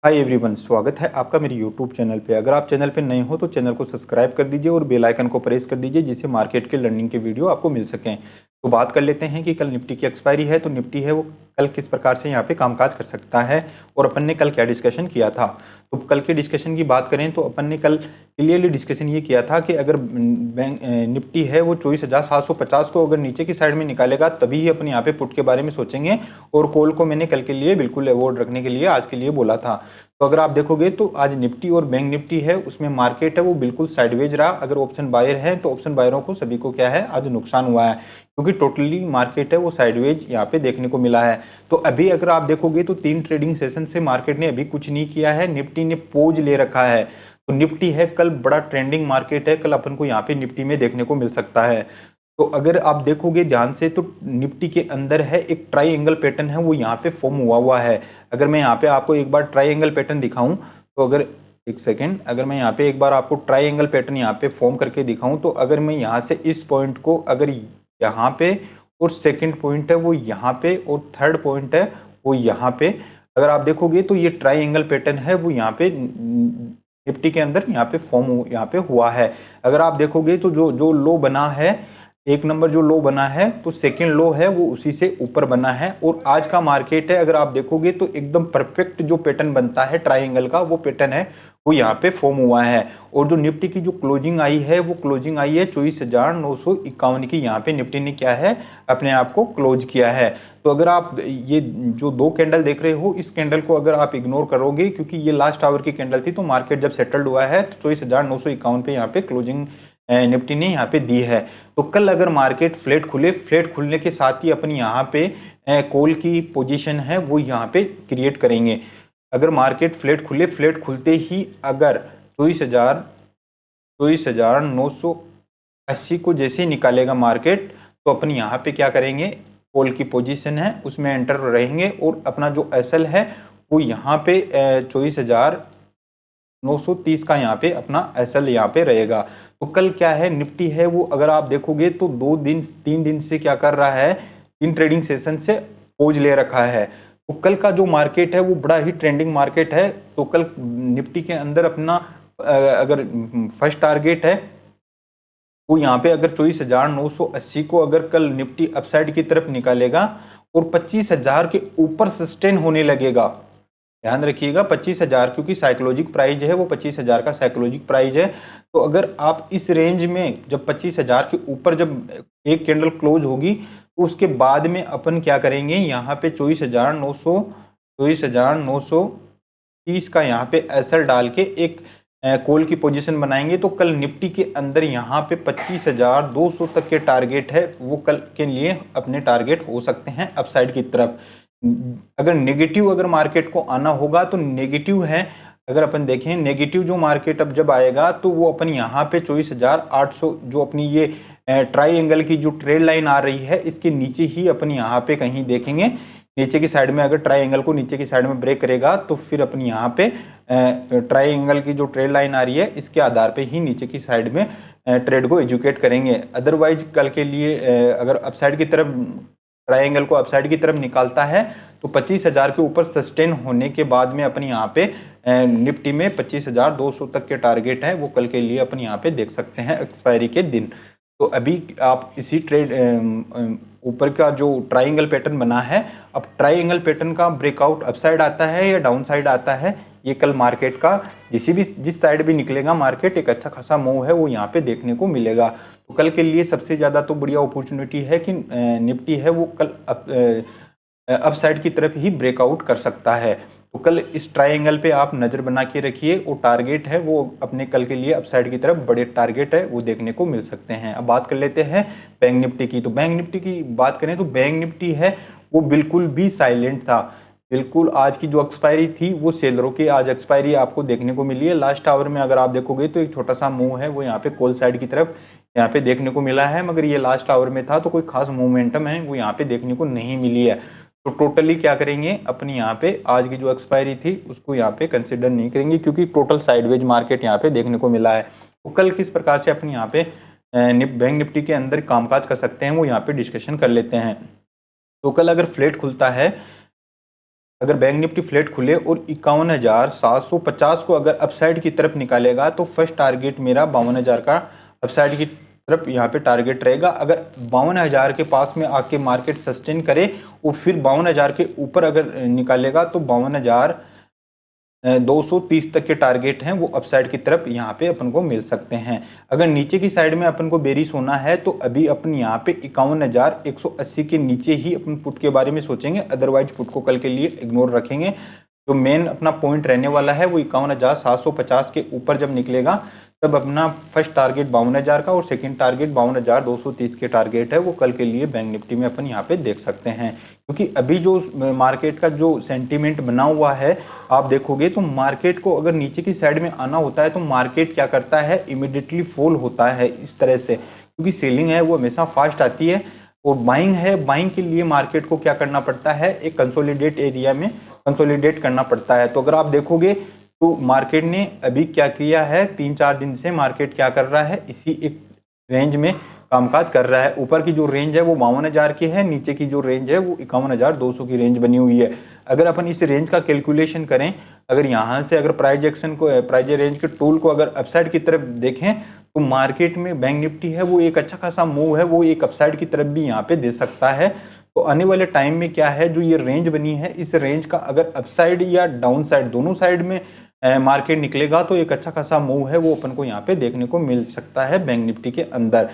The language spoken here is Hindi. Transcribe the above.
हाय एवरीवन, स्वागत है आपका मेरे यूट्यूब चैनल पे। अगर आप चैनल पे नए हो तो चैनल को सब्सक्राइब कर दीजिए और बेल आइकन को प्रेस कर दीजिए जिससे मार्केट के लर्निंग के वीडियो आपको मिल सकें। तो बात कर लेते हैं कि कल निफ्टी की एक्सपायरी है, तो निफ्टी है वो कल किस प्रकार से यहाँ पे कामकाज कर सकता है और अपन ने कल क्या डिस्कशन किया था। तो कल के डिस्कशन की बात करें तो अपन ने कल क्लियरली डिस्कशन ये किया था कि अगर बैंक निफ्टी है वो 24,750 को अगर नीचे की साइड में निकालेगा तभी ही अपन यहाँ पे पुट के बारे में सोचेंगे। और कॉल को मैंने कल के लिए बिल्कुल अवॉइड रखने के लिए आज के लिए बोला था। तो अगर आप देखोगे तो आज निफ्टी और बैंक निफ्टी है उसमें मार्केट है वो बिल्कुल साइडवेज रहा। अगर ऑप्शन बायर है तो ऑप्शन बायरों को सभी को क्या है आज नुकसान हुआ है, क्योंकि टोटली मार्केट है वो साइडवेज यहाँ पे देखने को मिला है। तो अभी अगर आप देखोगे तो 3 ट्रेडिंग सेशन से मार्केट ने अभी कुछ नहीं किया है, निफ्टी ने पोज ले रखा है। तो निफ्टी है कल बड़ा ट्रेंडिंग मार्केट है, कल अपन को यहाँ पे निफ्टी में देखने को मिल सकता है। तो अगर आप देखोगे ध्यान से तो निफ्टी के अंदर है एक ट्राइंगल पैटर्न है वो यहाँ पे फॉर्म हुआ है। अगर मैं यहाँ पे आपको एक बार ट्राइंगल पैटर्न दिखाऊं तो अगर एक सेकेंड, अगर मैं यहाँ पे एक बार आपको ट्राइंगल पैटर्न यहाँ पे फॉर्म करके दिखाऊं तो अगर मैं यहाँ से इस पॉइंट को अगर यहाँ पे और सेकंड पॉइंट है वो यहाँ पे और थर्ड पॉइंट है वो यहाँ पे, अगर आप देखोगे तो ये ट्राइंगल पैटर्न है वो यहाँ पे निफ्टी के अंदर यहाँ पे फॉर्म यहाँ पे हुआ है। अगर आप देखोगे तो जो जो लो बना है, एक नंबर जो लो बना है तो सेकंड लो है वो उसी से ऊपर बना है। और आज का मार्केट है अगर आप देखोगे तो एकदम परफेक्ट जो पैटर्न बनता है ट्राइंगल का वो पैटर्न है वो यहाँ पे फॉर्म हुआ है। और जो निफ्टी की जो क्लोजिंग आई है वो क्लोजिंग आई है 24,951 की, यहाँ पे निफ्टी ने क्या है अपने आप को क्लोज किया है। तो अगर आप ये जो 2 कैंडल देख रहे हो इस कैंडल को अगर आप इग्नोर करोगे क्योंकि ये लास्ट आवर की कैंडल थी, तो मार्केट जब सेटल्ड हुआ है तो 24,951 पे यहाँ पे क्लोजिंग निफ्टी ने यहाँ पे दी है। तो कल अगर मार्केट फ्लैट खुले, फ्लैट खुलने के साथ ही अपनी यहाँ पे कॉल की पोजीशन है वो यहाँ पे क्रिएट करेंगे। अगर मार्केट फ्लैट खुले, फ्लैट खुलते ही अगर 24,980 को जैसे ही निकालेगा मार्केट तो अपन यहाँ पे क्या करेंगे, कॉल की पोजीशन है उसमें एंटर रहेंगे और अपना जो एसएल है वो यहाँ पे 24,930 का यहाँ पे अपना एसएल यहाँ पे रहेगा। तो कल क्या है निफ्टी है वो अगर आप देखोगे तो 3 दिन से क्या कर रहा है, 3 ट्रेडिंग सेशन से पोज ले रखा है। तो कल का जो मार्केट है वो बड़ा ही ट्रेंडिंग मार्केट है। तो कल निफ्टी के अंदर अपना अगर फर्स्ट टारगेट है वो यहाँ पे अगर 24,980 को अगर कल निफ्टी अपसाइड की तरफ निकालेगा और 25,000 के ऊपर सस्टेन होने लगेगा, ध्यान रखिएगा 25,000 क्योंकि साइकोलॉजिक प्राइस है वो 25,000 का साइकोलॉजिक प्राइस है। तो अगर आप इस रेंज में जब 25,000 के ऊपर जब एक कैंडल क्लोज होगी तो उसके बाद में अपन क्या करेंगे, यहाँ पे 24,930 का यहाँ पे एसएल डाल के एक कॉल की पोजीशन बनाएंगे। तो कल निफ्टी के अंदर यहाँ पे 25,200 तक के टारगेट है वो कल के लिए अपने टारगेट हो सकते हैं अपसाइड की तरफ। अगर नेगेटिव अगर मार्केट को आना होगा तो नेगेटिव है, अगर अपन देखें नेगेटिव जो मार्केट अब जब आएगा तो वो अपन यहाँ पे 24,800 जो अपनी ये ट्राइंगल की जो ट्रेड लाइन आ रही है इसके नीचे ही अपन यहाँ पे कहीं देखेंगे, नीचे की साइड में अगर ट्राइंगल को नीचे की साइड में ब्रेक करेगा तो फिर अपन यहाँ पे ट्राइंगल की जो ट्रेड लाइन आ रही है इसके आधार पे ही नीचे की साइड में ट्रेड को एजुकेट करेंगे। अदरवाइज कल के लिए अगर अपसाइड की तरफ ट्राइंगल को अपसाइड की तरफ निकालता है तो 25,000 के ऊपर सस्टेन होने के बाद में अपन यहाँ पे निफ्टी में 25,200 तक के टारगेट है वो कल के लिए अपन यहाँ पे देख सकते हैं एक्सपायरी के दिन। तो अभी आप इसी ट्रेड ऊपर का जो ट्राइंगल पैटर्न बना है, अब ट्राइंगल पैटर्न का ब्रेकआउट अपसाइड आता है या डाउन साइड आता है, ये कल मार्केट का जिस साइड भी निकलेगा मार्केट एक अच्छा खासा मूव है वो यहाँ पे देखने को मिलेगा। तो कल के लिए सबसे ज़्यादा तो बढ़िया अपॉर्चुनिटी है कि निफ्टी है वो कल अपसाइड की तरफ ही ब्रेकआउट कर सकता है। तो कल इस ट्राइंगल पे आप नज़र बना के रखिए, वो टारगेट है वो अपने कल के लिए अपसाइड की तरफ बड़े टारगेट है वो देखने को मिल सकते हैं। अब बात कर लेते हैं बैंक निफ्टी की। तो बैंक निफ्टी की बात करें तो बैंक निफ्टी है वो बिल्कुल भी साइलेंट था, बिल्कुल आज की जो एक्सपायरी थी वो सेलरों की आज एक्सपायरी आपको देखने को मिली है। लास्ट आवर में अगर आप देखोगे तो एक छोटा सा मूव है वो यहाँ पे कॉल साइड की तरफ यहाँ पे देखने को मिला है, मगर ये लास्ट आवर में था तो कोई खास मोमेंटम है वो यहाँ पे देखने को नहीं मिली है। तो टोटली क्या करेंगे अपनी यहाँ पे आज की जो एक्सपायरी थी उसको यहाँ पे कंसिडर नहीं करेंगे क्योंकि टोटल साइडवेज मार्केट यहाँ पे देखने को मिला है। तो कल किस प्रकार से अपनी यहाँ पे बैंक निफ्टी के अंदर कामकाज कर सकते हैं वो यहाँ पे डिस्कशन कर लेते हैं। तो कल अगर फ्लैट खुलता है, अगर बैंक निफ्टी फ्लैट खुले और 51,750 को अगर अपसाइड की तरफ निकालेगा तो फर्स्ट टारगेट मेरा 52,000 का अपसाइड की तरफ यहाँ पे टारगेट रहेगा। अगर 52,000 के पास में आके मार्केट सस्टेन करे और फिर 52,000 के ऊपर अगर निकालेगा तो 52,230 तक के टारगेट हैं वो अपसाइड की तरफ यहाँ पे अपन को मिल सकते हैं। अगर नीचे की साइड में अपन को बेरिश होना है तो अभी अपन यहाँ पे 51,180 के नीचे ही अपन पुट के बारे में सोचेंगे, अदरवाइज पुट को कल के लिए इग्नोर रखेंगे। जो मेन अपना पॉइंट रहने वाला है वो 51,750 के ऊपर जब निकलेगा तब अपना फर्स्ट टारगेट 52,000 का और सेकंड टारगेट 52,230 के टारगेट है वो कल के लिए बैंक निफ्टी में अपन यहाँ पे देख सकते हैं। क्योंकि अभी जो मार्केट का जो सेंटीमेंट बना हुआ है आप देखोगे तो मार्केट को अगर नीचे की साइड में आना होता है तो मार्केट क्या करता है, इमीडिएटली फॉल होता है इस तरह से, क्योंकि सेलिंग है वो हमेशा फास्ट आती है और बाइंग है, बाइंग के लिए मार्केट को क्या करना पड़ता है, एक कंसोलिडेट एरिया में कंसोलिडेट करना पड़ता है। तो अगर आप देखोगे तो मार्केट ने अभी क्या किया है, 3-4 दिन से मार्केट क्या कर रहा है, इसी एक रेंज में कामकाज कर रहा है। ऊपर की जो रेंज है वो 52,000 की है, नीचे की जो रेंज है वो 51,200 की रेंज बनी हुई है। अगर अपन इस रेंज का कैलकुलेशन करें, अगर यहाँ से अगर प्राइस एक्शन को, प्राइस रेंज के टूल को अगर अपसाइड की तरफ देखें तो मार्केट में बैंक निफ्टी है वो एक अच्छा खासा मूव है, वो एक अपसाइड की तरफ भी यहाँ पे दे सकता है। तो आने वाले टाइम में क्या है, जो ये रेंज बनी है इस रेंज का अगर अपसाइड या डाउन साइड दोनों साइड में मार्केट निकलेगा तो एक अच्छा खासा मूव है वो अपन को यहाँ पे देखने को मिल सकता है बैंक निफ्टी के अंदर।